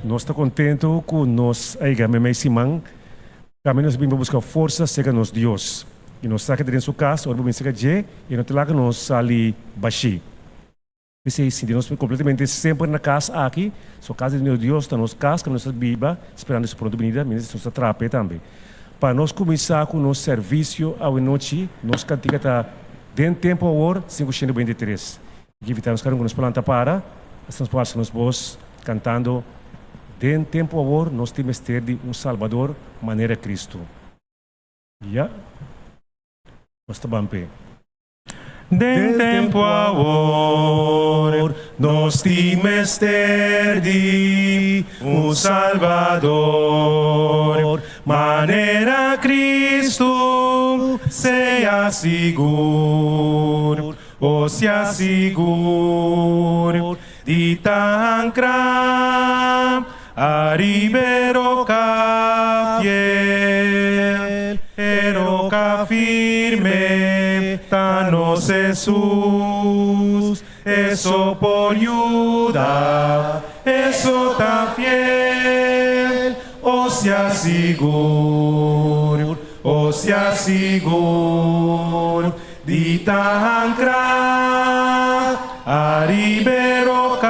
Nós está contente com nós aí mesmo simão, kami nós vimos buscar força chega nos Deus. E nós saca dentro da sua casa, ora vamos chegar je, e nós lá que nós ali baixi. Esse sim, nós completamente sempre na casa aqui, sua casa de meu Deus está nos casa, que nós biba, esperando esse pronto venida, mas nós trape também. Para nós começar com o nosso serviço à noite, nós cantiga está dentro tempo a hora 523. E evitamos que nós planta para, estamos para nós vos cantando dentro tempo a hora, nós temos ter de Salvador, maneira Cristo. Ya, nós estamos bem. Den tempo a hora, nós temos ter de Salvador, maneira Cristo, seja seguro, ou seja seguro, de tancra, a riberoca fiel, eroca firme, tanos Jesus, eso por ayuda, eso ta fiel, o sea seguro, di tancra, a riberoca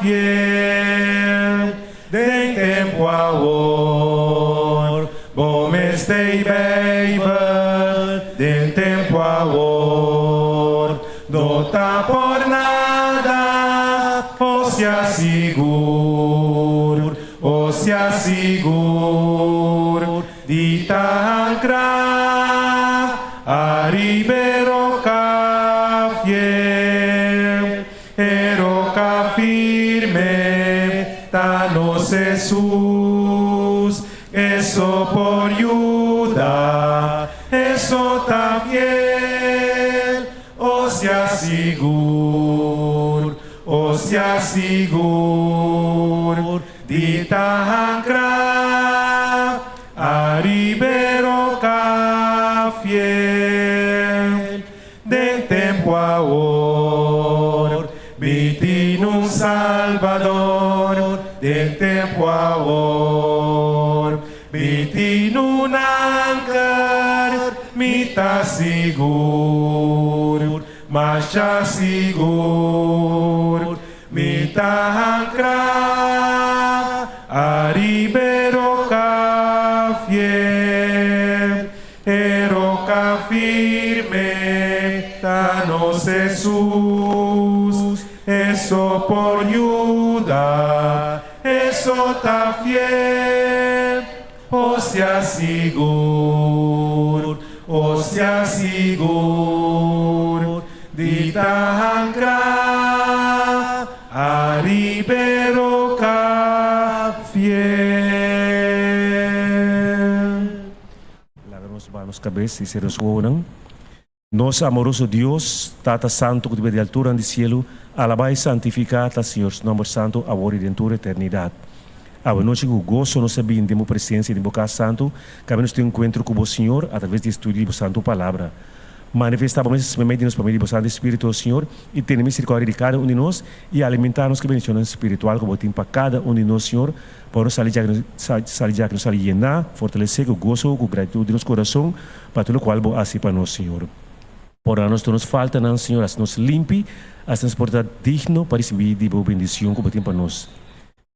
fiel, de tempo a hora, bom stay baby, de tempo a hora, no ta por nada, o sea seguro, di tancra, a riberoca fiel, eroca firme, tanos Jesus, eso por ayuda, eso ta fiel, o sea seguro, di tancra, a riberoca fiel, de tempo a hora, vitin un Salvador, de tempo a hora, vitin un ancar, mita seguro, marcha seguro, mita ancra, a riberoca fiel, eroca firme, danos Jesus, eso por ayuda, eso ta fiel, o sea seguro, di tancra, a riberoca fiel. Lágamos manos cabeça e seres unam. Nosso amoroso Deus, Tata Santo, que vive de altura no cielo, alaba e santificata, Senhor, seu nome santo, agora e dentro da eternidade. A noite que o gozo nos sabia de presença de Boca Santo, cabe nos ter encontro com o Senhor através de estudo de Santo Palavra. Manifestamos esse meio de nos família Santo Espírito, Senhor, e ter misericórdia de cada de nós e alimentar-nos com bendição espiritual que botem para cada de nós, Senhor, para nos salir que nos llenar, fortalecer o gozo, com gratidão de nosso coração, para tudo o qual vou assim para nós, Senhor. Por nós nos falta, não, Senhor, as nos limpe, as nos portar digno para receber de boa bendição que botem para nós.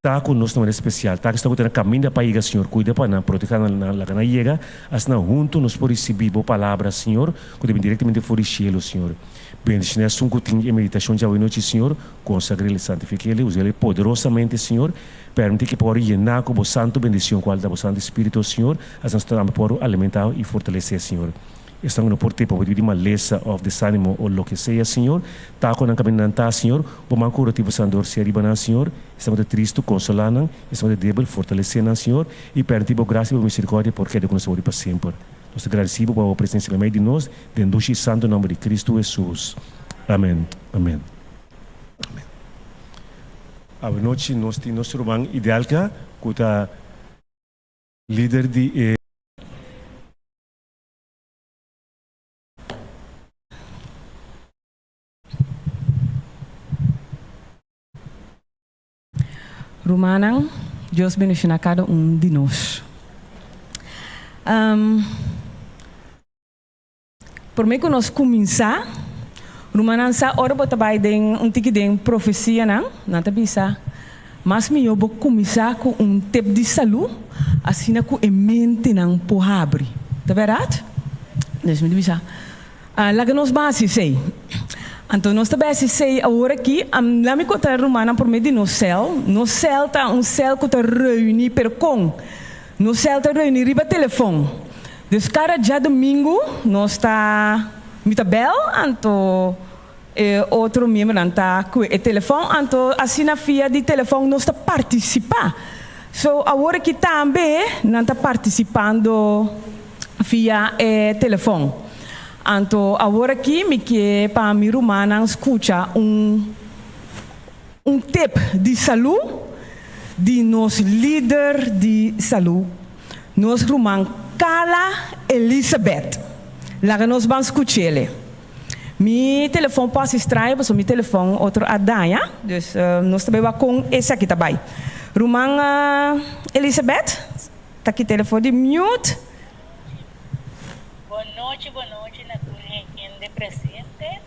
Está conosco de maneira especial, está que está no caminho para ir, Senhor, cuida para não proteger na que não chega, assim junto nos por receber boa palavra, Senhor, que deve diretamente fora do cielo, Senhor. Bendição é assim que tem meditação de noite, Senhor, consagre-lhe, santifique-lhe, use-lhe poderosamente, Senhor, permite que por llenar com o santo bendição, qual da o santo Espírito, Senhor, assim nós estamos por alimentar e fortalecer, Senhor. Estamos no porte para pedir uma lesa ou desânimo ou o que seja, Senhor. Está com a caminhando, Senhor. Vamos curativo Sandor se arriba, Senhor. Estamos triste, consolando. Estamos débil, fortalecendo, Senhor. E permitivo graça e misericórdia porque de conosco para sempre. Nós agradecemos por a presença no meio de nós, dentro do santo nome de Cristo Jesus. Amém. Amém. Amém. A noite nós temos nosso irmão ideal que é líder de Romanang, Deus benefina cada de nós. Por mim que nós começar, Romanang sa ora bota vai den tiki den profecia não tá bisa. Mas me eu vou começar com tempo de saúde, assim com a mente não por abrir. Tá verdade? Deixa me dizer. Lá que nós base sei. Então nós também sei agora aqui, lá me contar romana por meio de no céu tá céu que tá reuni per com. No céu tá reuni riba telefone. Dus cada dia domingo nós tá me tá bel anto outro membro não tá com o telefone, então assim na via de telefone nós tá participar. So agora que também não está participando via telefone. Então agora que me que para mim romana escuta tip de saúde de nosso líder de saúde, nosso romano Carla Elizabeth. Lá que nós vamos escutar ele. Meu telefone passa estranho, mas meu telefone outro adanha. Dus nós também vamos com esse aqui também. Romana Elizabeth, tá aqui telefone de mute. Boa noite, na tua gente presente.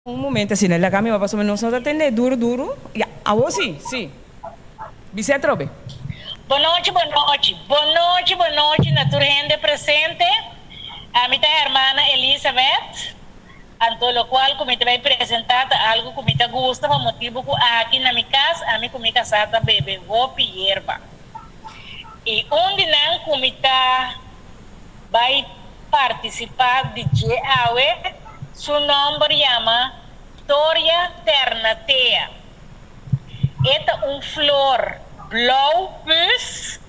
Momento assim, né? Lá que me vai não só atender duro. Ya, agora sim. Você trobe. Boa noite, na tua gente presente. A minha irmã Elizabeth. Anto lo qual como te vai apresentar algo como te gusta por motivo que aqui na minha casa a mim como casada bebe hopi erva e onde não como vai participar de GAE seu nome chama Toria Ternatea. Esta flor blau pus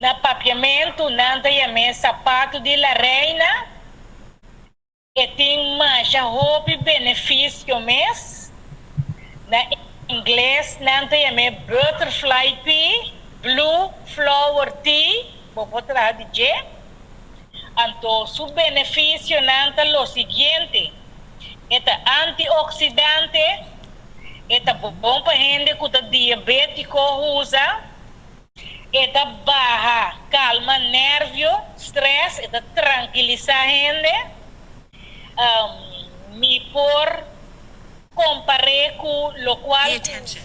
na papiamento nanta chama sapato de la reina. E tem mais hope benefício mês na inglês não tem butterfly tea, blue flower tea, vou botar de G. Então, su benefício não é o seguinte: é antioxidante, é bom para gente que está diabético usa, é barra, calma nervio, stress, é tranquiliza a gente. Me por comparar com o qual Pay attention.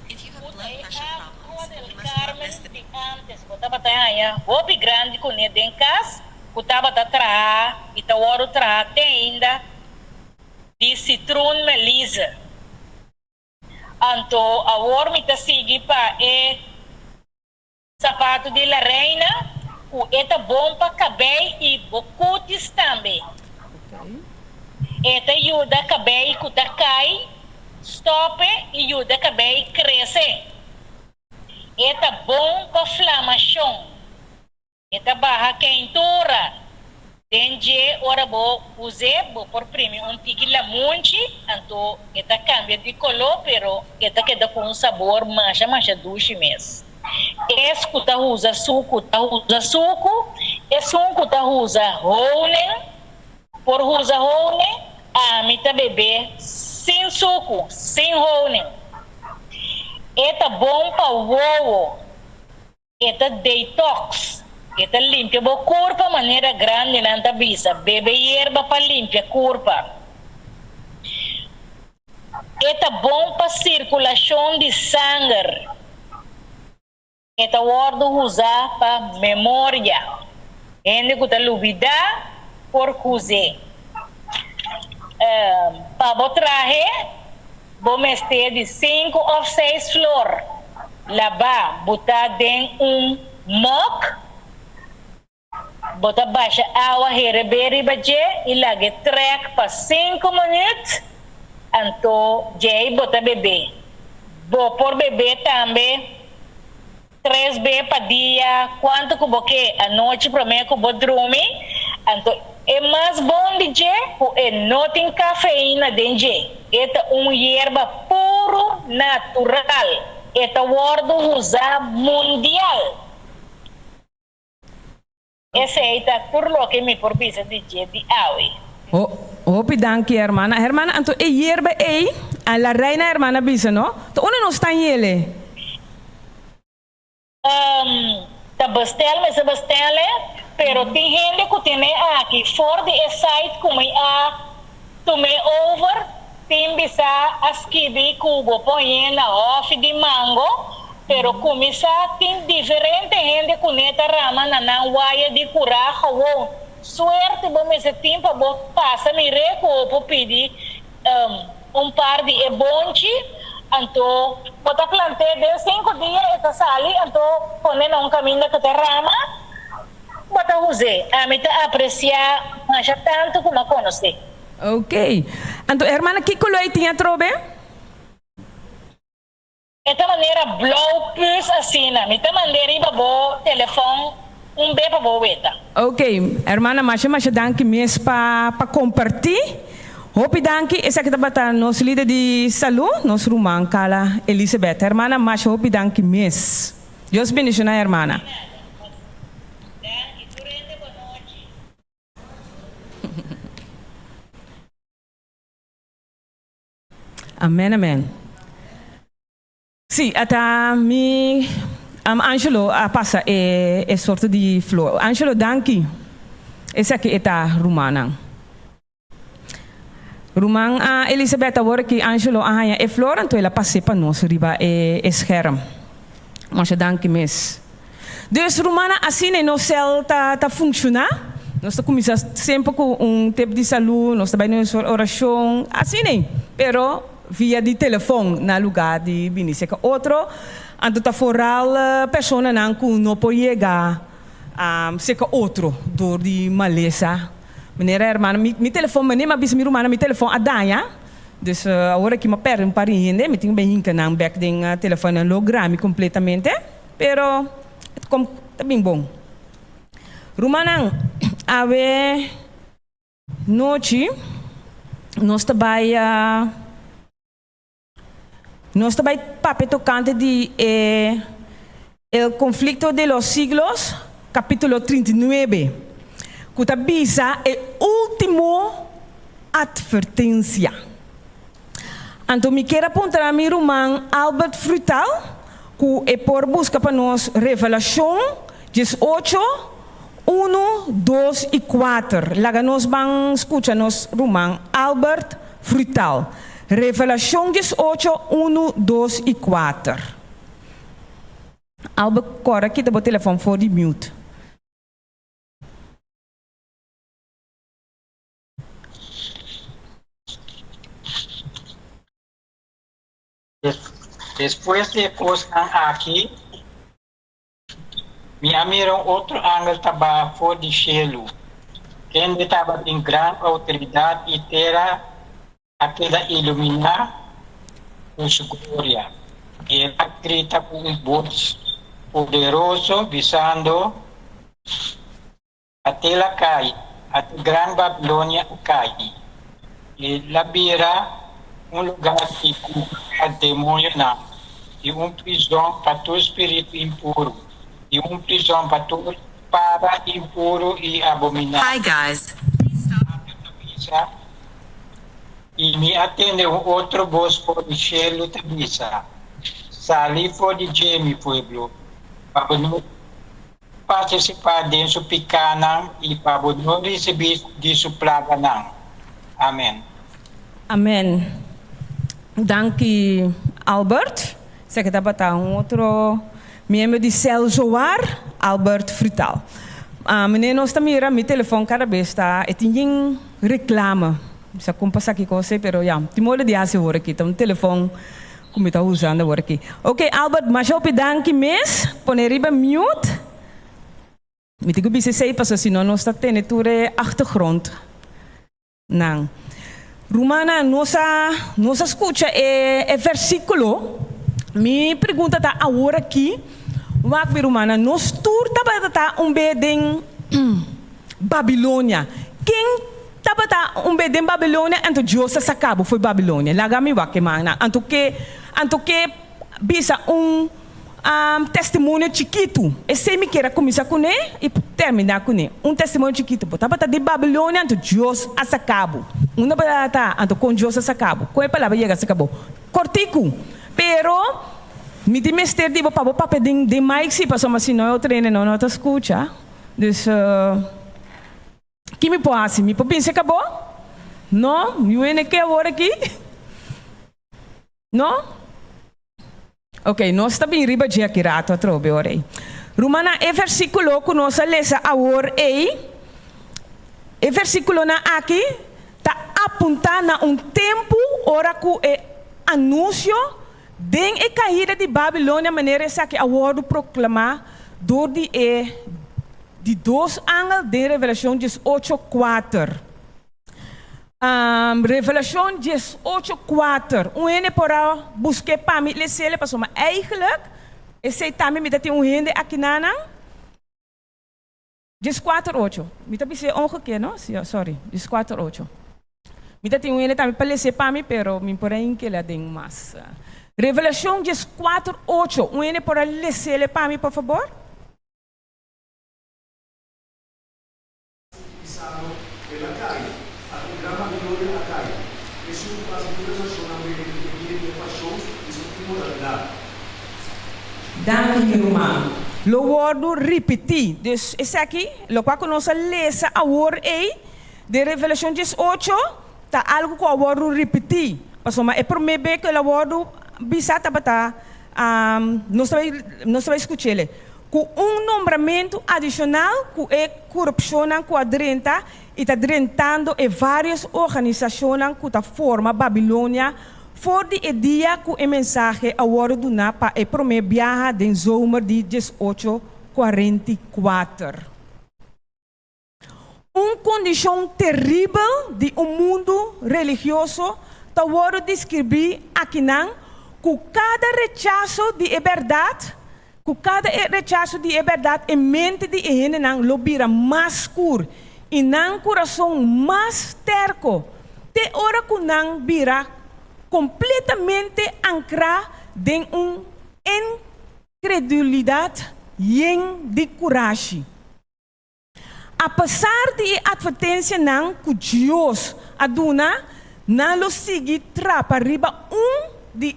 If you have blood pressure problems, you must not miss the antes botava taia hopi grande com ele em casa botava da tra e ta oro tra tem ainda de citron melisa anto a oro me ta sigi pa sapato de la reina o eta bom para cabelo e bocutis também. Eta ajuda cabelo que tá cai, stoppe e ajuda cabelo crescer. Eta bom para inflamação. Eta barra quentura. Dengue ora bo usar bo por prêmio tigre la monte, então eta cambia de color, pero eta queda com sabor mais doce mesmo. Esse que tá usa suco, e suco tá usa rone, por usa rone, a mim tá bebê sem suco, sem rone. É tá bom para o ovo, é tá detox, é tá limpa o corpo de maneira grande, não tá bisa, bebe erva para limpar o corpo. É tá bom para circulação de sangue. Esta word usar para memória. Ende que está olvidar por usar. Para botar vou mexer de 5 ou 6 flores. Lavar, botar dentro mug. Botar baixa água, rebeber e lage trek para 5 minutos. Então, já botar bebê. Vou por bebê também. 3 vezes por dia, quanto que você a noite para mim que você dorme, então é mais bom de porque não tem cafeína dentro. É erva puro natural. É word usar mundial. Essa é por lo que me propisa de awe. Bedankt, hermana. Hermana, então, erva La reina hermana bisa, no? To una no está ele. Tá bestel, mas é bestel, pero tem gente que tem aqui fora de site como tomei over, tem bisa askibi kubo põe na off de mango, pero comisa tem diferente gente que neta rama na waia de curar hawo. Suerte bom esse tempo bom passa me reco po pedir par de ebonchi, anto bota plante de 5 dias esta sali, anto pone num caminho que rama. Bota use, a mim tá apreciar, mas já tanto como conhecer. Ok. Anto, hermana, que coloi tinha trobe? Esta maneira blow plus assim, na mita maneira iba bo telefone beba bo weta. Ok, hermana, mas danke mes pa compartilhar. Hopi danke, essa que tá batendo nos líder de saúde, nos rumang kala Elizabeth. Hermana, mas hopi danke mes. Deus bendiga na hermana. Amen, amen. Sì, ata mi Angelo passa e sorte di flor. Angelo, danki. Essa que eta rumana. Rumang Elisabetta hoor que Angelo e flor então ela passe para nós riba e scherm. Mas danki mes. Dus rumana assim no cel ta funcionar. Nós está começando sempre com tempo de saúde, nós trabalhamos na oração, assim, pero via de telefone na lugar de vinir. Outro, ando tá foral pessoa não pode chegar, seca outro door de maleza. Meneer hermano, mi telefone meneer maar bis mi rumana mi telefone adaya. Dus agora que me perde parinde, me tenho bem hinca na back ding telefone logrami completamente, pero como tá bem bom. Rumanang, ave noite, nós também pape tocante de el conflicto de los siglos, capítulo 39, que avisa a última advertência. Então, me quero apontar a meu irmão Albert Frutal, que é por busca para nós Revelação 18, 1, 2 e 4. Lá nós vamos escutar nosso irmão Albert Frutal. Revelação 18, 1, 2 e 4. Albert, corre aqui, o telefone for de mute. Después de cosas aquí, me amiram outro ángel estava fora de cielo, que estava em grande autoridade e terá aquela iluminar com sua glória. E ela grita com voz poderoso, visando até ela cai, até grande Babilônia cai. E ela vira lugar que a demônio não, e prisão para todo espírito impuro. E prisão para todo para impuro e abominável. Hi guys. E me atende outro voz por o cielo tabisa. Sali for de Jamie pueblo. Para não participar de sua picana e para não receber de sua plaga não. Amém. Amém. Danke Albert. Zeg het abata outro membro de Celsoar, Albert Frutal. Meneer nós tamira mi telefone cada vez está e tinha reclama. Bisa kumpas aqui com você, pero ja, timole de ase hora aqui, então telefone como está usando agora aqui. Ok, Albert, mas eu danke mes, poner riba mute. Me digo bisa sei passo senão nós está tendo ture achtergrond. Não. Romana, nossa escuta é versículo. Me pergunta tá agora aqui, wak Romana, nós tur tá bedem Babilônia. Quem tá bedem Babilônia? Então Josa sacabo foi Babilônia. Lagami wak mana. Anto que bisa testemunho chiquito. E se me quer começar com ele e terminar com ele. Testemunho chiquito. Bota de Babilônia, anto Deus a cabo. Uma batata, anto com Deus a cabo. Com a palavra chega a cabo. Cortico. Pero, me de mestre de para papel de mais se passou, mas se não eu treino, não te escuta. Dus, que me pode me pode pensar acabou? Não, eu ainda quero agora aqui. Não? Ok, nós também riba de aqui rato a trobe orei. Romana é versículo que nós lesa agora aí. É versículo na aqui tá apontando a tempo ora que é anúncio den e caída de Babilônia maneira essa que agora proclamar do de dois ángeles de Revelação 18:4. Revelação 18:4. Ene para buscar para me lezen pas maar eigenlijk is zij tammy met dat ene aqui nana. 18:8. Me tabi se omgekeerd, no? Sorry. 18:8. Me dat ene tammy para lezen para me pero me por aí que la ding mas. Revelação 18:8. Ene para lezen para me, por favor. Danke, irmão. Lo word repetir. Dus esse aqui, lo qual que nós lesa a word aí de Revelação 18, tá algo que a word repetir. Pastor, é por me ver que a word bisa tabata nós vai escutar ele. Com nombramento adicional que é corrupção que adrenta e está adrentando e várias organizações que tá forma Babilônia. Voor die dia que a mensagem agora do Napa é para me viajar em zomer de 1844. Condição terrível de mundo religioso está agora descrever aqui não que cada rechazo de verdade, em mente de gente não lobira mais cur e não coração mais terco. Te hora que não vira completamente ancrado em incredulidade e de coragem. Apesar de advertência não que Deus aduna, não lo sigue trapa riba de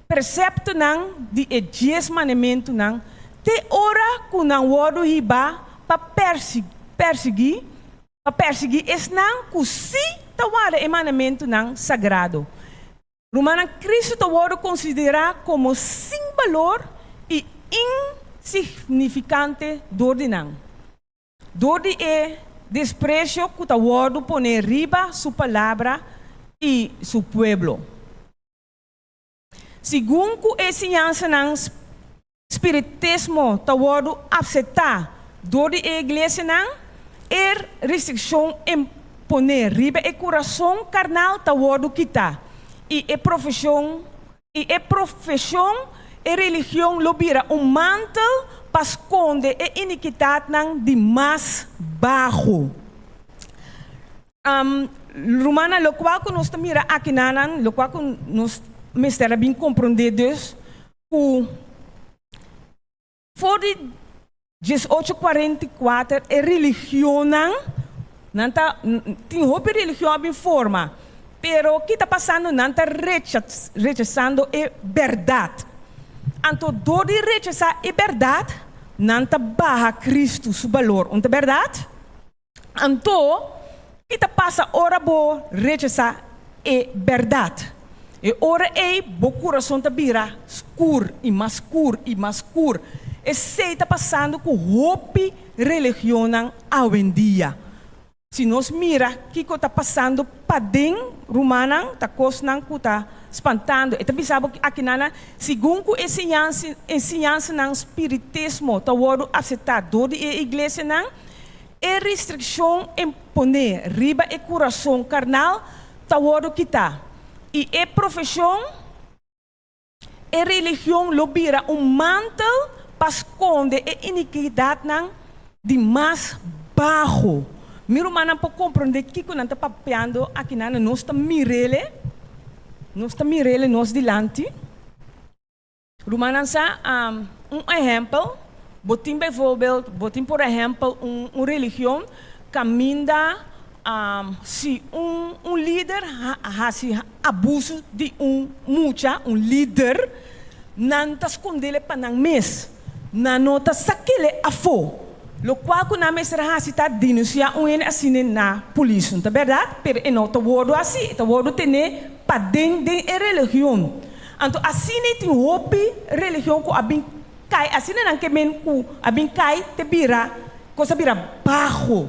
precepto não de 10 mandamentos não, te ora que não woro riba para perseguir es não que se tawara e mandamento não sagrado. Romana Cristo te considera como sem valor e insignificante doordenang. Doorde desprecio que te poner riba su palabra e su pueblo. Segundo que enseñanza ng spiritismo te aceitar doorde iglesia nang restrição em poner riba e coração carnal te kita. E profissão e religião lobira mantel para esconder a iniquidade de mais baixo. Romana, lo qual que nós mira aqui nanan, lo qual que nós mistério bem compreendidos, que for de 1844 a religião não tem roupa religião bem forma. Pero o que está passando não está rechazando a verdade. Então, do de rechazar a verdade, não está barra Cristo seu valor. Não é verdade? Então, o que está passando ora bo rechazar a verdade. E ora o coração está vira escuro e mais escuro e mais escuro. E se está passando com roupa religião hoje em dia. Se nós mira que está passando para dentro romana, está coisas que está espantando. E também sabe que aqui nana, segundo a ensinança ng espiritismo, está word aceitado da igreja não, é restrição em poner riba e coração carnal, está word kita. E é profissão, é religião lobira mantel para esconder a iniquidade de mais baixo. Miro mana po compreender que quando está papeando aqui na nós está mirele nos delante. Romanansa, exemplo, botin bijvoorbeeld, botin por exemplo, religião caminha se líder se abuso de líder, não está escondendo para não mes, não nota saquele afo, lo qual que não será se está denunciar assim na polícia, não é verdade? Pero não está word assim, está word tem para dentro de religião. Então assim tem hopi religião que abin cai, assim não que men ku abin cai te bira, coisa bira baixo.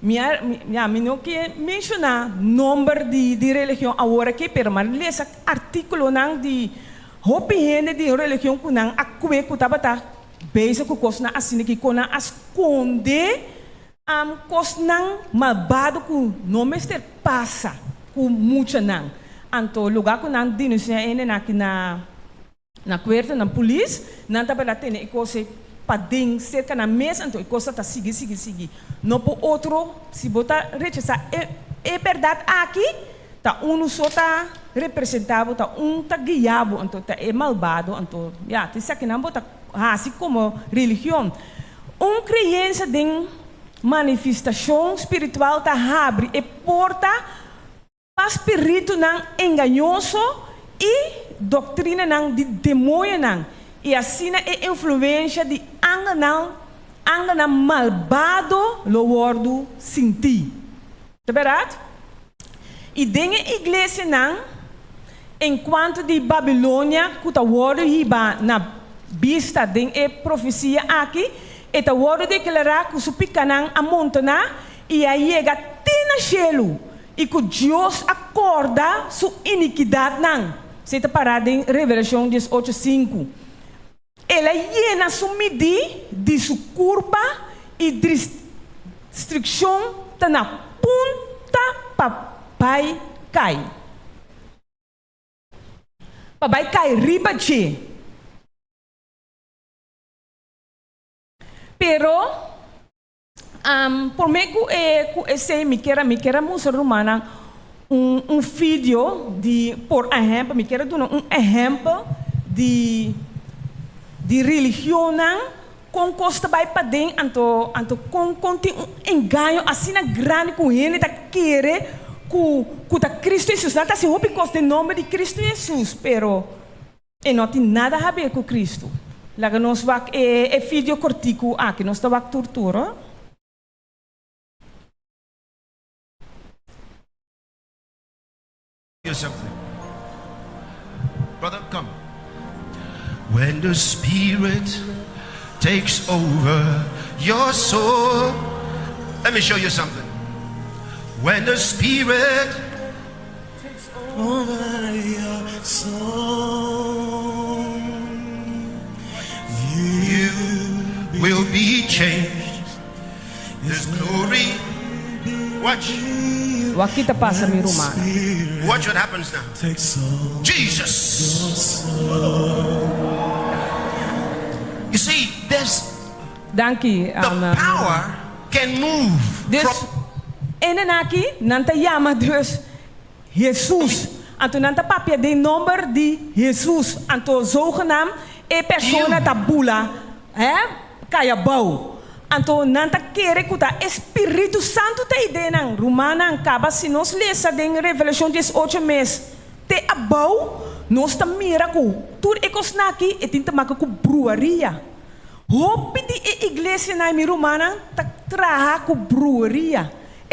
Minha não que mencionar número de religião agora aqui, pero mas lesa artigo não de hopi de religião que não acue que tabata base que coisa na assim que kona esconde coisa não malvado que não mestre passa com muita não. Anto lugar que não denuncia na quarta na polícia, não tá para ter coisa pading cerca na mesa, então coisa tá seguir. Não por outro, se botar rechazar é verdade aqui, tá só tá representado, tá tá guiado, então tá é malvado, então tem que não botar assim como religião. Criança de manifestação espiritual tá abre e porta espírito não enganoso e doutrina não de demônio não e assim é influência de anga malvado lo wordo sinti, é verdade? E dentro da igreja não, enquanto de Babilônia que tá wordo hiba na vista dentro da profecia aqui, e tá wordo declarar que supica não a montana e aí chega tina chelo. E que Deus acorda sua iniquidade não. Você está parado em Revelação 18:5. Ela llena sua medida de sua curva e restrição está na ponta papai cai. Papai cai riba de. Pero por mim que esse me quer mostrar romana vídeo de por exemplo me quer dar exemplo de religião com costa vai para dentro anto com tem engano assim na grande com ele tá querer que tá Cristo Jesus não tá se hope costa em nome de Cristo Jesus pero não tem nada a ver com Cristo lá que nós vai vídeo cortico aqui nós tá vai tortura. You something. Brother, come. When the Spirit takes over your soul, let me show you something. When the Spirit takes over your soul, you will be changed. There's glory. Watch. Wakita passa mi romana. Watch what happens now. Jesus. You see, there's Danki. the power can move. Dus enenaki nanta yama dus Jesus. Anto nanta papia de nummer di Jesus. Anto zogenaamd persona tabula. Kaya bau. Anto nanta kere kuta Espírito Santo te idenang Romana acaba se nos lesa den Revelação 18 mês te abau nos ta miracle tur ekosnaki etinta maka ku bruaria hopi di igreja na mi Romana ta traha ku bruaria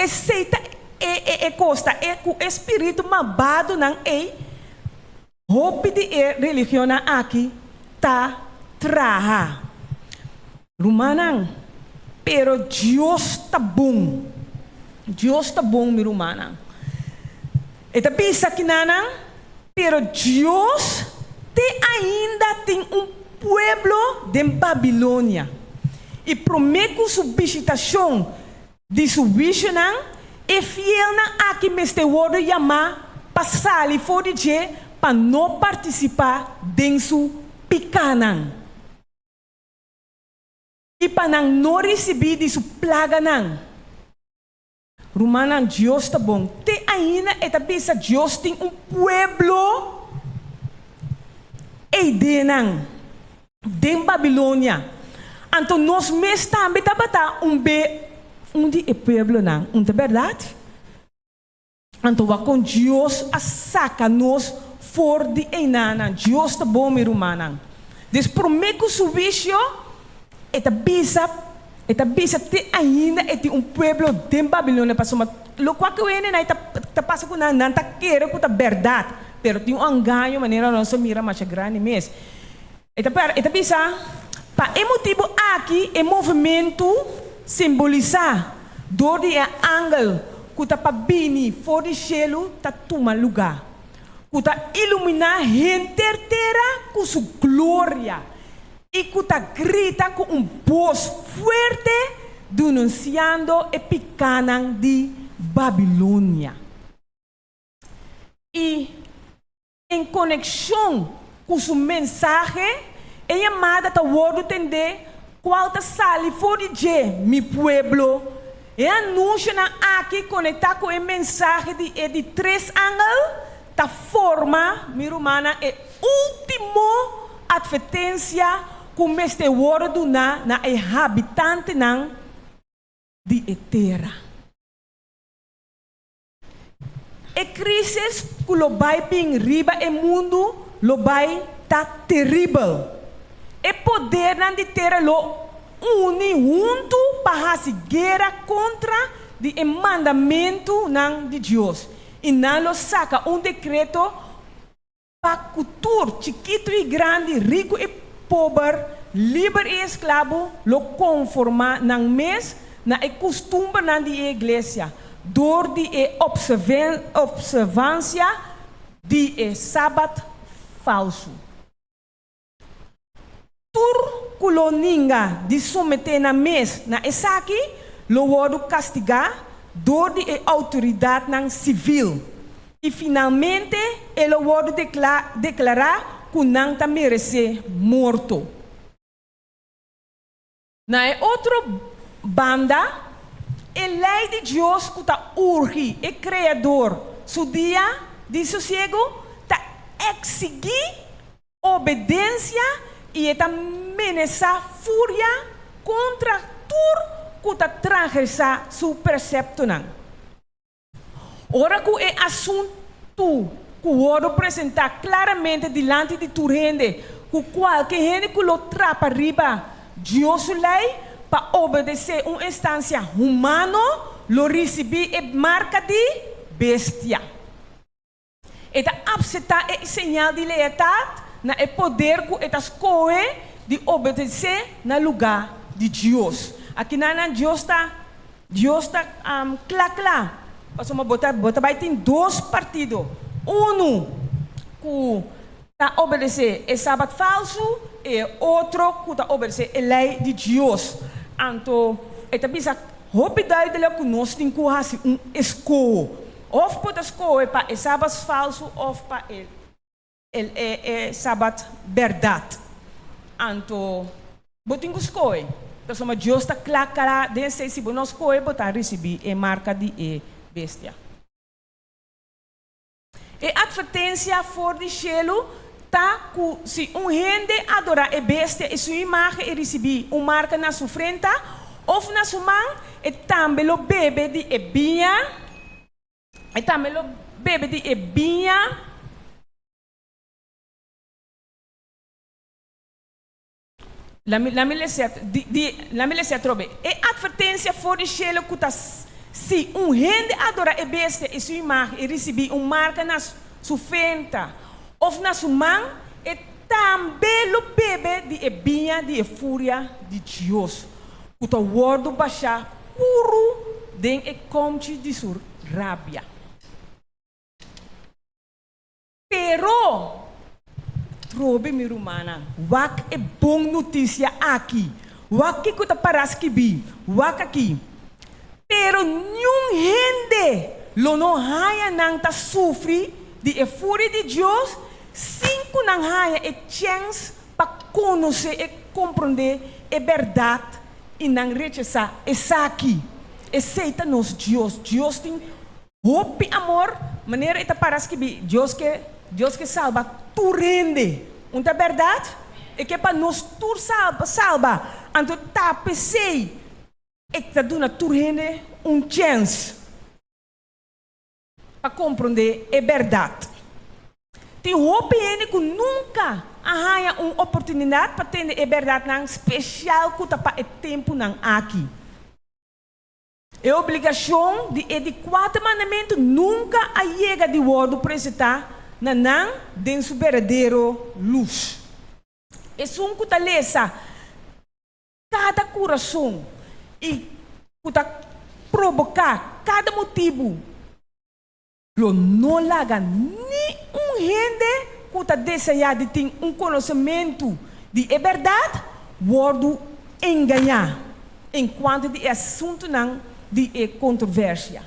seita costa ku espírito malvado nang hopi di religião na aqui ta traha Romanang pero Deus está bom. Deus está bom, meu irmão. E tá pensa que nana, pero Deus ainda tem pueblo de Babilônia. E promete sua visitação de sua visão é fiel na aqui meste word chamar passar ali fora de para não participar de sua picanang. E para não receber de sua plaga não. Romana, Deus está bom. Te ainda é a pensa Deus tem pueblo eidenang den Babilônia. Então nós mesmos também tabata onde é pueblo não, não é verdade? Então com Deus a saca nós for de einana, Deus está bom meu irmão. Des prometo subisio eta bisa te ainda eti pueblo de Babilônia passou mas lo qual que vem na ta passa com não ta querer com ta verdade, pero tem engano maneira nossa mira mais grande mês. Eta bisa pa emotivo aqui é movimento simbolizar dor de angel kuta pabini for de cielo ta toma lugar. Kuta iluminar gente terra com sua glória e kuta grita com voz forte denunciando a picanang de Babilônia. E em conexão com sua mensagem, é chamada a word entender qual ta sali for de mi pueblo. E anuncia aqui conectar com a mensagem de três ángeles. Ta forma, minha irmã, é último advertência como este word na habitante de terra. E crise que lo vai ping riba e mundo lo vai tá terrível. E poder de terra lo uni junto para a guerra contra o mandamento de Deus. E não lo saca decreto para cultura, chiquito e grande, rico e pobre, livre e escravo, lo conforma na mês, na costume na igreja, door de observância de sábado falso. Tur coloninga de submeter na mês, na esaki, lo word castigar, door de autoridade civil. E finalmente, ele pode declarar que não está merece morto. Na outra banda, a lei de Deus que está urge, é criador, seu dia de sossego, está exigir obediência e está ameaçar fúria contra tudo que está transgressar seu precepto. Ora que é assunto que eu vou apresentar claramente diante de tua gente, que qualquer gente que lo trapa riba Deus lei para obedecer uma instância humana, lo receber a marca de bestia. Eta abseta é sinal de lealdade, na é poder que eta escolhe de obedecer no lugar de Deus. Aqui na Deus está claro. Passou botar vai ter dois partidos. Que está obedecer é sábado falso e outro que está obedecer a lei de Deus. Então, eta bisa rapidez de que nós temos que fazer escolha. Ou pode escolher para o sábado falso ou para o sábado verdade. Então, botem que escolher. Então, Deus está claro, desde se nós escolher, botar receber a marca de bestia. E advertência fora de cielo, tá que se gente adorar a bestia e sua imagem e receber uma marca na sua frente, ou na sua mão, e também o bebê de ebinha, e também o bebê de ebinha, la milícia trobe. E advertência fora de cielo que tá se gente adorar a bestia e sua imagem e receber uma marca na sua frente ou na sua mão, e também o bebê de ebinha de fúria de Deus. Que o word baixar puro den e conte de sua rabia. Pero, trobe minha irmã, wak é bom notícia aqui. Wak que está para escrever, wak aqui. Pero nenhum gente lo não haya nang ta sofre de fúria de Deus, cinco não haya a chance para conhecer e compreender a verdade e não rechazar essa aqui. Aceita nos Deus. Deus tem hope, amor, maneira ita para escrever. Deus que salva, tu rende Unta verdade é que para nós tur salva. Anto tape sei. É que tá dando turhene chance. Para compreender é verdade. Tem roupa que nunca arranha uma oportunidade para ter a verdade não especial que está para o tempo não aqui. É obrigação de adequado mandamento nunca a chega de word apresentar na não dentro do verdadeiro luz. É um que está lesa cada coração e que está provocar cada motivo. Lo não laga nenhum gente que está desejando de ter conhecimento de verdade, word enganar enquanto de assunto não de controvérsia.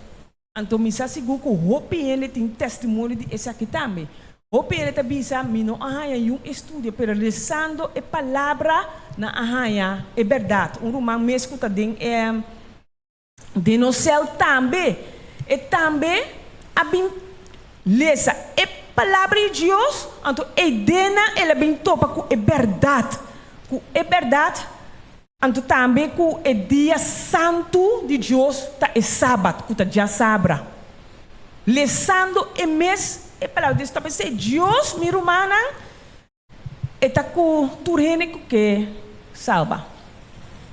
Então, me seguro que o OPN tem testemunho de esse aqui também. O OPN está dizendo, que não há um estudo, mas rezando a palavra na arranha é verdade. Um romano mesmo está de no céu também. E também, a bem lesa a palavra de Deus, então, a dena, ela bem topa com a verdade. Com a verdade, então também que o dia santo de Deus está é sábado, que está já sabra. Lesando é mês, é palavra de Deus, está pensando, Deus, minha irmã, está com turene que salva.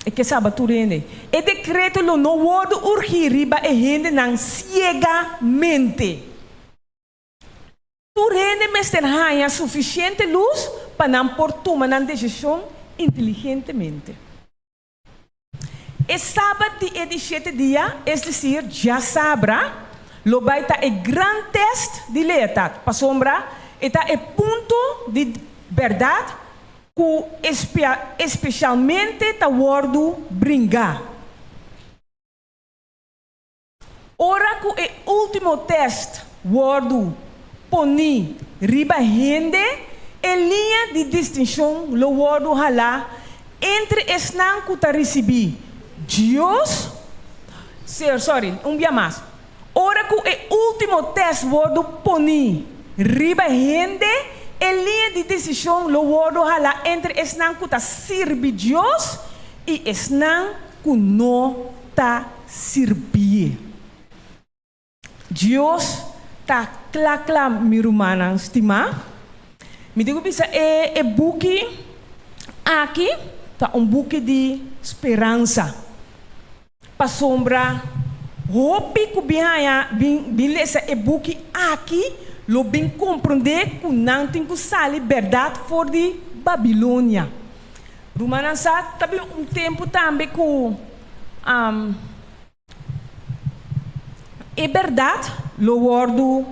É que salva turene. É decreto lo no word urgir riba e gente não cegamente. Turene mas tem suficiente luz para não por tomar uma decisão inteligentemente. E sábado de 17 dias, é decir, já sabra, lo vai estar é grande teste de lealdade. Para sombra, está é ponto de verdade que especialmente está wordo brincar. Ora que é último teste, wordo poni riba gente, é linha de distinção, lo wordo halá, entre esnan que está recebido. Deus, um dia mais. Ora que o último teste word poni riba gente é linha de decisão lo word hala entre esnan que está servir Deus e esnan que não está servir. Deus está clara minha irmã estima. Me digo bisa é book aqui tá book de esperança. Para sombra, hopi que bem lesa e book aqui, lo bem compreender que não tem que sair verdade for de Babilônia. Romanança também tempo também que é verdade, lo word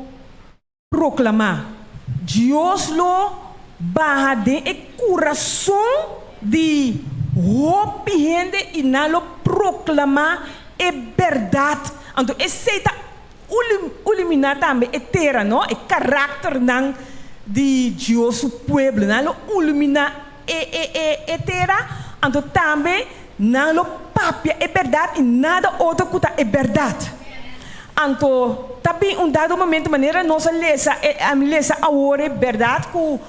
proclamar. Deus lo barra de coração de hopi gente e não lo proclamar é verdade. Então, esse está eliminar também a terra, não? O caráter de Deus, o povo, não? Eliminar a terra, então também não lo papia é verdade e nada outro que é verdade. Então, também dado momento, maneira nossa lesa agora é verdade que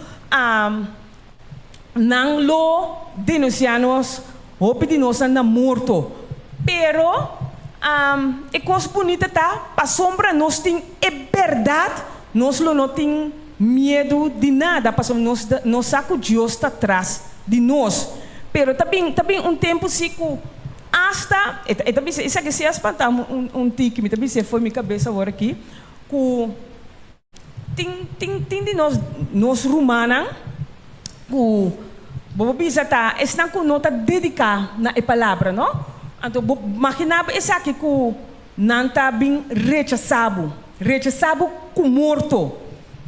não lo denunciamos ou pedimos na morto. Pero, é coisa bonita, tá? Para sombra, nós tem é verdade, nós não tem medo de nada, porque nós saco Deus está atrás de nós. Pero também tempo sico hasta, também isso aqui se espantar tique, me também se foi minha cabeça agora aqui, que tem de nós romana, que Bobo bisa ta, estão com nota dedicar na palavra, não? Então, imaginava esse aqui que não está bem rechazado com morto.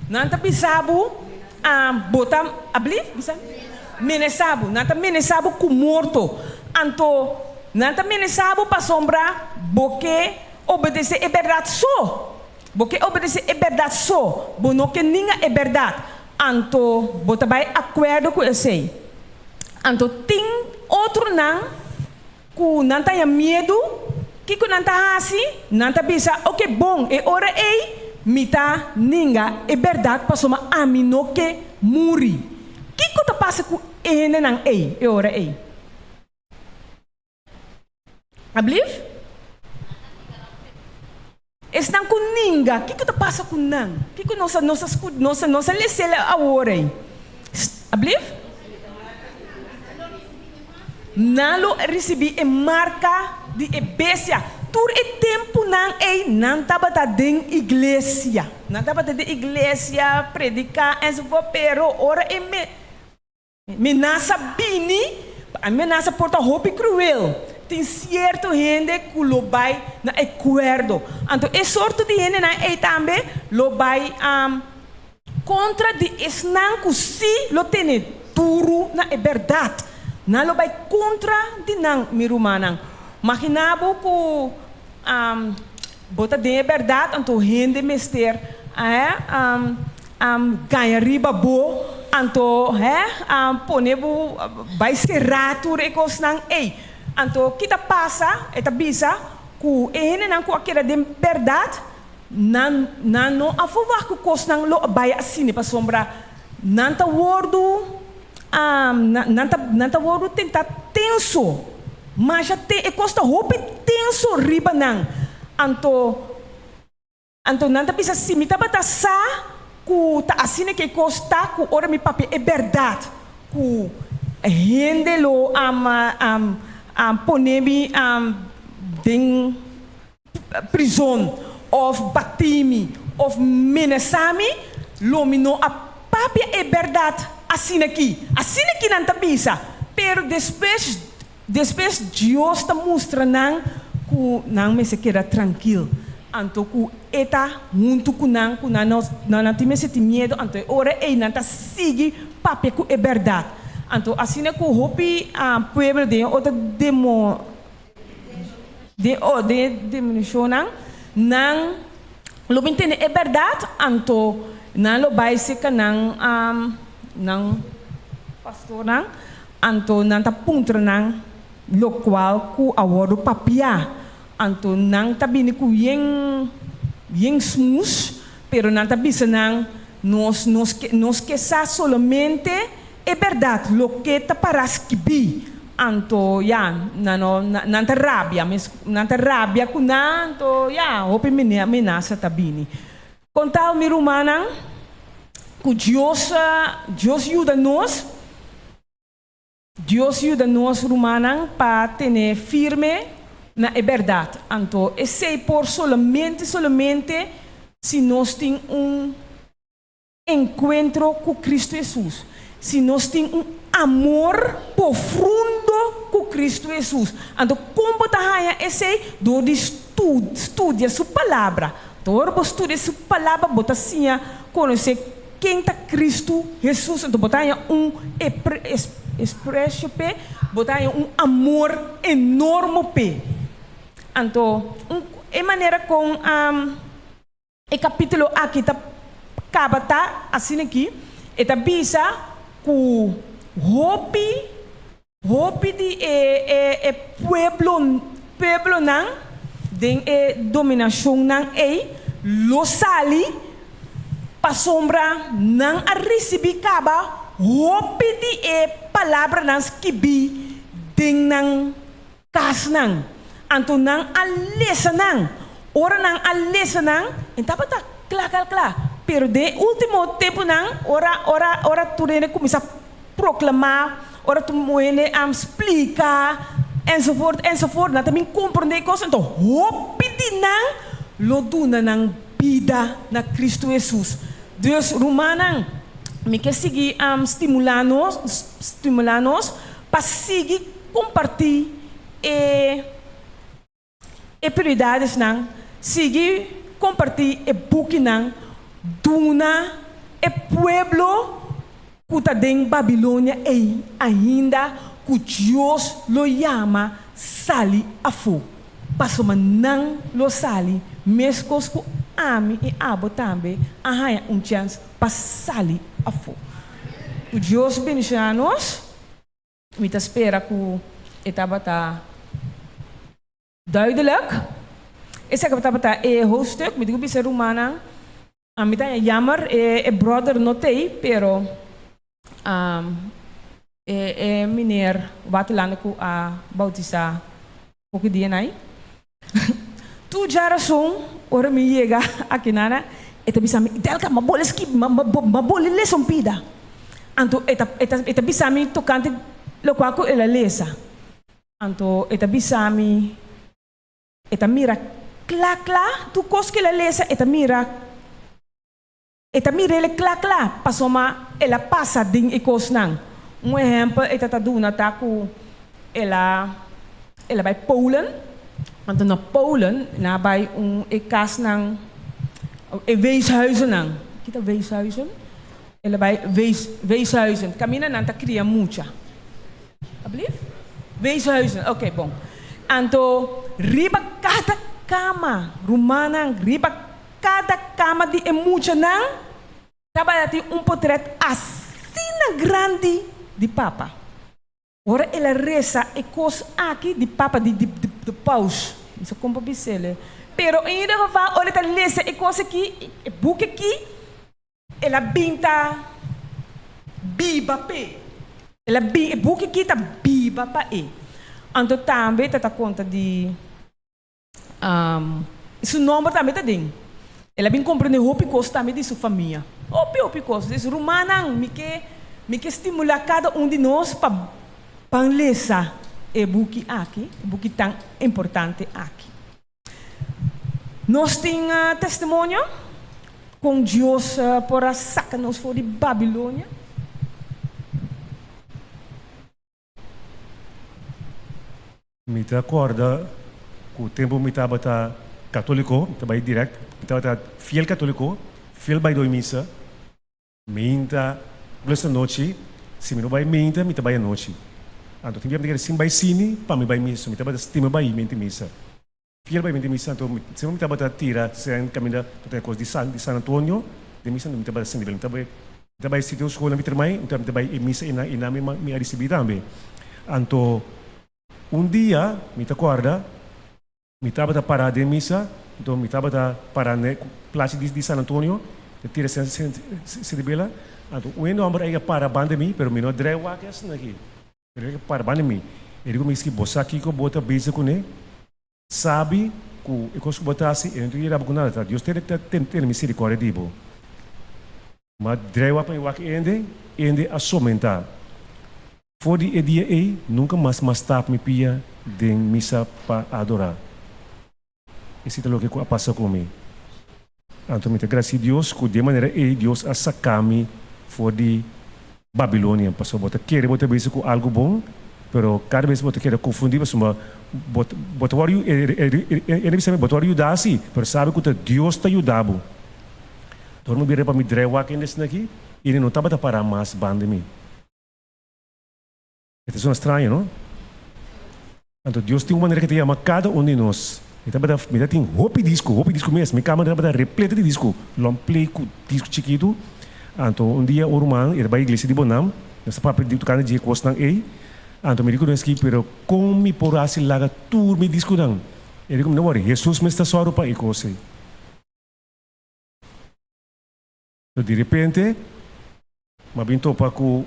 Não está bisabo, botar, abrir, bisa? Menesabo, não está menesabo com morto. Então, não está menesabo para sombra, porque obedecer é verdade só. Porque obedecer é verdade só. Bono que ninguém é verdade. Então, botar vai acordo com esse. Então, tem outro não, que não tem medo, que não está assim, não está pensando, ok, bom, é hora aí, me tá ninguém, é verdade, para somar a mim não que morre. Kiko ta passa com ene nang ei, e ora ei. Ablief? Es nang kuninga, kiko ta passa com nang. Kiko nossa lesela a ora ei. Ablief? Nalo recebi e marca de ebesia. Tur e tempo nang ei nan tabata den iglesia. Nan tabata de iglesia, predicar, pero ora e me nasa bini, me nasa porta hopi cruel. Tem certo gente que lo vai na acordo. Então, é sorte de gente na ei também lo vai contra de esnan que si lo tene turu na é verdade. Na lo vai contra de nang mirumanang. Makinabo ko bota de verdade, então gente mester ganha riba bo, então ponebo vai ser rato recos nang ei. Então kita passa, eta bisa ku ene nang ku akira de verdade, nan no afova ku kos nang lo vai assim pa sombra nanta wordo nanta wordo tenta tenso. Mas até e costa roupa tenso riba nang. Anto nanta bisa simita bata sa ku ta asine que costa ku ora mi papi é verdade. Ku rende lo ponemi ding prisão of batimi of menesami lo mino a papi é verdade asine que nanta bisa. Pero depois Deus está mostrando que não me se queda tranquilo. Então, que eta junto com não tem esse medo. Então, ora ei não tá sigue papel que é verdade. Então, assim é que o hopi povo de outra diminuição não lo entende é verdade. Então, não lo vai ser que não pastor não. Então, não tá ponto não. Lo qual ku aworo papia anto nang tabi ni ku yeng smooth pero nang tabi sa nang nos que sa solamente é verdade lo que ta paras kibi anto nanta rabia ku nanto hopi menasa tabini contal mi rumanang ku Dios ajuda Deus ajuda-nos, humanos, para ter firme na verdade. Então, esse por somente se nós temos encontro com Cristo Jesus. Se nós temos amor profundo com Cristo Jesus. Então, como está esse do estudia sua palavra. Então, estudia sua palavra, bota assim, conhecer quem está Cristo Jesus. Então, bota expresso pe, botar amor enorme pe. Então, maneira com o capítulo aqui tá acaba assim aqui, eta bisa ku hopi de pueblo nang den dominação nang lo sali pa sombra nang a receber caba hopi de palavra nas kibi ding nang kas nang anto nang alesa nang ora nang alesa nang entapa ta klar pero de último tempo nang ora tu rene começa a proclamar ora tu moene explicar enzovoort na também compreender coisas então hopi de nang lo duna nang vida na Cristo Jesus Deus rumanang me quer seguir estimular-nos para seguir compartilhar e prioridades não seguir compartilhar e book não duna e pueblo que está em Babilônia e ainda que Deus lo chama sali a fogo passo não lo sali mesmo que ame e abo também há chance para sali a fogo. O Deus bendiga-nos. Me espera que etapa tá duidelijk. Esse etapa tá hoofdstuk. Me digo bisa rumana. A mim tá jammer brother notei, pero meneer Watulandeku a Bautista Poki Dienai. Tu jara song, ora mi llega aqui nana, eta bisa mi delka mabole skip, mabole lesson pida. Anto eta bisa mi tocante lo quaco e la lesa. Anto eta bisa mi eta mira kla tu koske la lesa eta mira ele kla pasoma ela passa ding ikos nang. Um exemplo eta taduna taku ela by Polen. Want na Polen nabij kas nang weeshuizen nang. Kita weeshuizen? Ela by weeshuizen. Camina nanta cria mucha. Alsjeblieft? Weeshuizen. Oké, bon. Anto riba cada cama rumana riba cada cama di emucha nang. Trabalhati portrait assim grande di papa. Ora ela reza e cos aqui de papa de paus. Isso como bisele. Pero em ieder geval, ora ela lesa e cos aqui, e book aqui, ela binta biba pe. Ela book aqui tá biba pa e. Anto também tá conta de isso nome também tá ding. Ela bem compreende hopi cos também de sua família. Hopi cos, isso rumanang me que estimular cada de nós para panlesa e buki aqui, buki tão importante aqui. Nós temos testemunho com Deus para sacar-nos fora de Babilônia. Me acorda que o tempo me estava católico, estava direto, estava fiel católico, fiel by dois missa, minta, essa noite, se me não vai minta, me estava à noite. Então, tinha que sim by cine, para me vai missa, me estava estima by mente missa. Fiel by mente missa, então, se me estava tira, sem caminhar, tem coisa de San Antonio, de missa, não me estava sem nível, estava sítio escola me termai, então me estava missa e na me recebi também. Então, dia, me acorda, me estava parado em missa, então me estava parado na place de San Antonio, tira se rebela, então o homem aí para a banda mi, pero me não drewa que assim aqui, ele para a banda mi, ele começa que bossa aqui que bota base com ele, sabe que eu consigo botar assim, ele não ia com nada, Deus tem misericórdia de bo, mas drewa para o que ende a somentar. Voor die dia aí, nunca mais tap me pia de missa para adorar. Esse é o que passa comigo. Então, me graças a Deus, que de maneira aí, Deus a sacar-me for de Babilônia. Passou, bota querer botar isso com algo bom, pero cada vez bota querer confundir, mas bota o ele sabe botar ajudar assim, pero sabe que Deus está ajudando. Então, me vira para me drewa aqui nesse aqui, ele não estava para mais banda de mim. Isso é estranho, não? Então, Deus tem uma maneira que te ama cada de nós. Me tem hopi disco mesmo. Minha câmera está repleta de disco. Play com disco chiquito. Então, dia o irmão, ele vai à igreja de Bonam. Nessa papel de tocar de costa aí. Então, me digo que pero como me por assim laga tudo me disco não. Ele digo não worry, Jesus me está só para icose. Então, de repente, mas bem topa com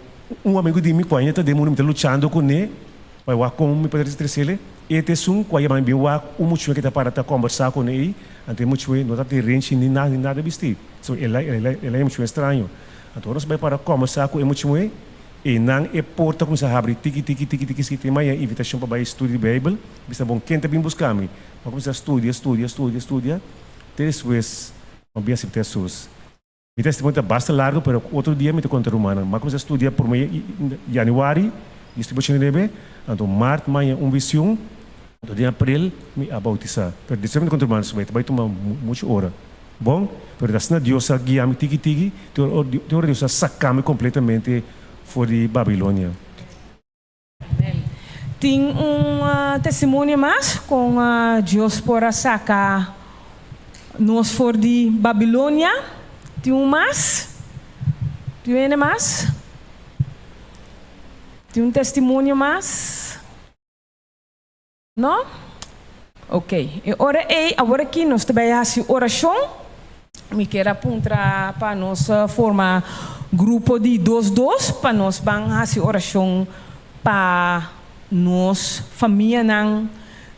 amigo de mim que ainda está demorando lutando com ele. Vai lá como me pode dizer este sum quando eu me vá muito que está para conversar com ele, então muito não está ter range nem nada vestir, so ele é muito estranho, então nós vai para conversar com ele muito e não é porta com essa abre tiki se tem mais invitação para estudar a Bíblia, bisa bom quem também buscar me, para começar estudia, depois vamos ver se tem Jesus. Me testemunho está bastante largo, pero outro dia me te conta romana, mas começar a estudar por meio januário, distribuição de neve, então março, maio, visão. Então, em abril, me abautizar. Pero dezembro de contra vai tomar muita hora. Bom, pero assim Deus guia-me tiki, Deus sacar-me completamente fora de Babilônia. Tem testemunho mais com Deus para sacar nós fora de Babilônia. Tem mais? Tem mais? Tem testemunho mais? Não? Ok. E agora aqui nós trabalhamos oração me quero apontar para nós formar grupo de 2-2 para nós vamos fazer oração para nós família nang,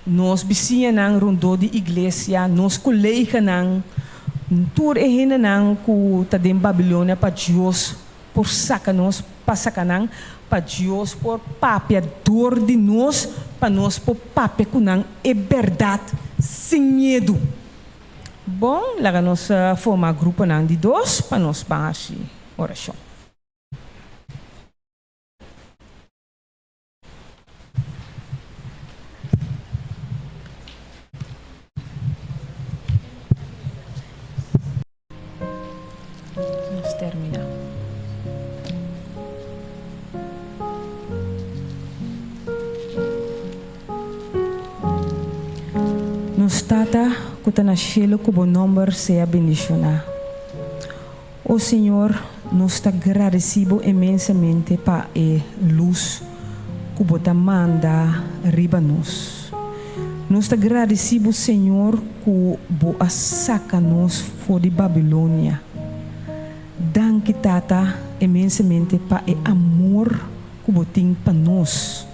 nós vizinhos nang rondo de igreja, nós colegas nang, tur e hina nang ku tadem Babilônia para Deus por saca nós para saca nang para Deus por papia dor de nós para nós por papia ku nang é verdade sem medo. Bom, lá nós formar grupo nang de 2 para nós vamos oração. Vamos terminar. Nos tata que na cielo que o nome seja bendicionado. O Senhor, nos está agradecido imensamente para a luz que você manda riba nós. Nos está agradecido, Senhor, que você saca nós fora de Babilônia. Danke, Tata, imensamente para o amor que você tem para nós.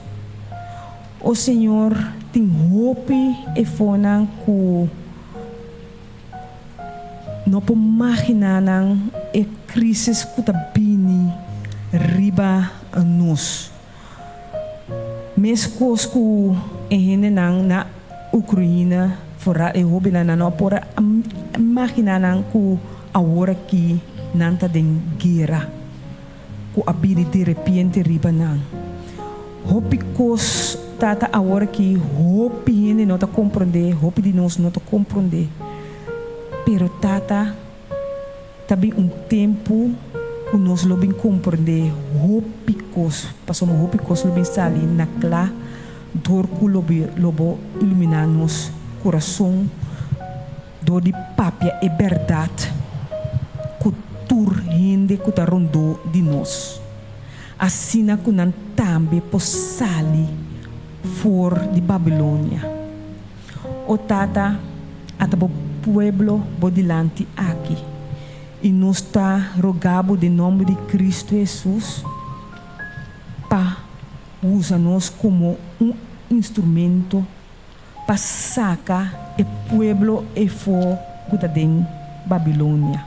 O Senhor, tem hope e fona que não pode imaginar a crise que está vindo riba a nós. Mesmo que na Ucrânia, fora e hope não pode imaginar que agora aqui não está em guerra, que a vida de repente riba não. Hope que tata agora que hope ele não está compreender, hope de nós não está compreender. Pero tata, também tempo que nós lobem compreender, hope cos, passamos hope cos lobem sali na clá, dor que lobo iluminar nos coração, dor de papia e verdade, que tur rende que tá rondo de nós. Assim na que não também possali for de Babilônia. O tata, atabo pueblo bodilante aqui. E nós está rogado de nome de Cristo Jesus para usar-nos como instrumento para sacar o pueblo e for de Babilônia.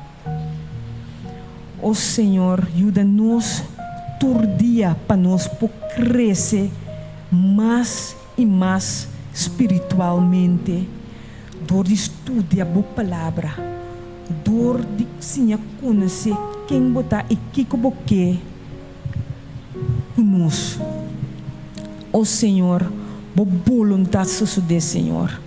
O Senhor ajuda-nos todo dia para nós crescer mais e mais espiritualmente. Dor de estudar a boa palavra, dor de sim conhecer quem botar e que boque conosco. O Senhor, boa vontade suceder, Senhor.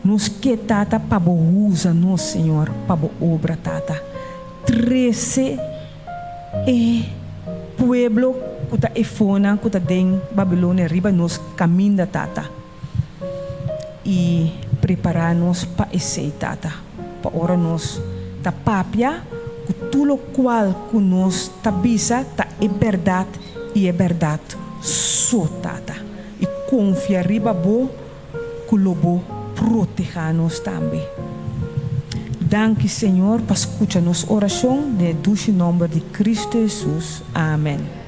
Nos que tata para boa usa, nos Senhor, para boa obra tata. 13 e pueblo kuta efona kuta den Babilônia riba nos caminho tata. E preparar-nos para esse tata, para ora nos ta papia, que tudo qual que nos tabisa ta é verdade e é verdade só tata. E confia riba bo que lobo proteja-nos também. Danke, Senhor, para escutar nossa oração, de nome de Cristo Jesus. Amém.